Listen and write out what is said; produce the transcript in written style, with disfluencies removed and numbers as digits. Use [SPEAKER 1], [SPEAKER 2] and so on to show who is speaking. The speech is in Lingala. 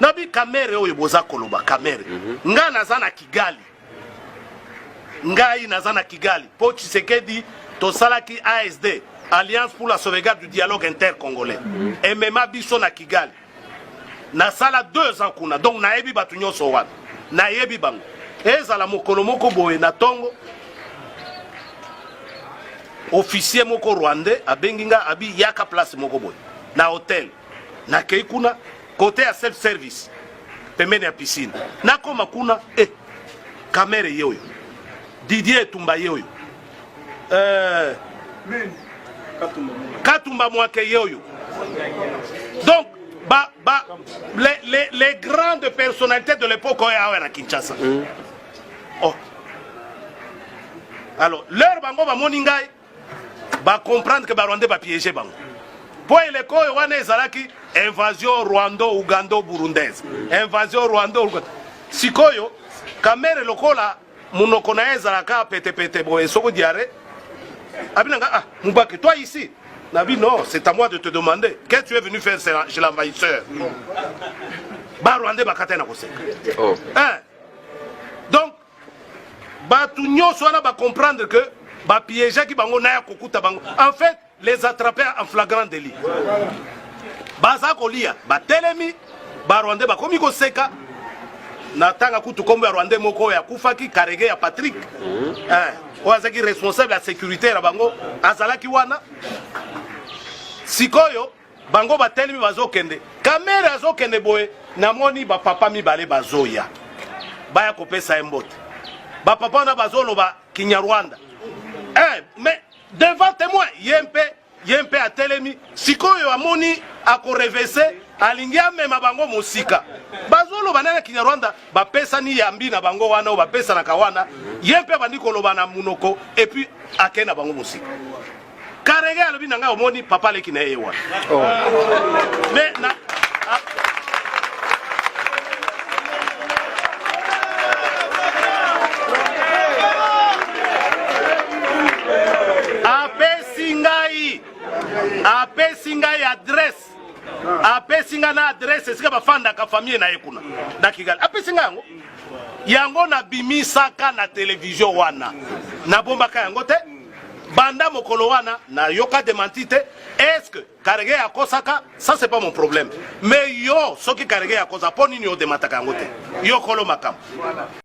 [SPEAKER 1] nabi kamere oyo boza koloba kamere nga naza na Kigali ngai naza na Kigali po Tshisekedi tosalaki ASD Alliance pour la sauvegarde du dialogue intercongolais emema biso na Kigali na sala 2 ans kuna donc nayebi batu nyonso wana nayebi bango ezala mokolo moko boye na tongo officier moko rwandais abenginga abi yaka place moko boye na hotel na kei kuna côté ya self service pembeni ya piscine nakoma kuna kamere yoyo Didier Tumba yoyo Katumba Mwake yoyo donc les grandes personnalités de l'époque à Kinshasa. Oh. Alors, leur bango va moningai va comprendre que Barwandais va piéger bango. Pour les ko wana ezalaki invasion Rwando-Ugando burundaise. Invasion Rwando-Uganda. Sikoyo kamere lokola munoko na ezalaka pete boye soko diare. Abinanga Mubake toi ici. Nabi, non, c'est à moi de te demander. Qu'est-ce que tu es venu faire chez l'envahisseur? Barwandais bakate na koseka. Donc, Batunyo soit va comprendre que piéger qui bango na kokuta bango. En fait, les attraper en flagrant délit. Baza kolia, telemi, Barwandais bakomi koseka. Natanga kutu kombo ya Rwandais moko ya kufaki karege ya Patrick. Oazaki responsable de la sécurité ya bango azalaki wana. Sikoyo bango batelemi bazokende kamera azokende boye namoni ba papa mibale bazoya baya kopesa embote ba papa na bazoloba Kinyarwanda mais devant témoin yempe atelemi sikoyo amoni akorevese alingia mema bango musika bazoloba na Kinyarwanda bapesa ni yambi na bango wana o bapesa na kawana yempe bandiko loba na munoko et puis akena bango musika Karege alobi nanga omoni papa leki na ewa. Mais na apesingai adresse. Apesinga na adresse sika bafanda ka famille na ekuna. Na Kigali. Apesinga yango. Yango na bimisaka na télévision wana. Na bombaka yango te. Banda mokolo wana na yoka demantite est-ce que Karege ya kosaka ça c'est pas mon problème mais yo soki Karege ya kosa poni ni o demataka ngote yo kolo makam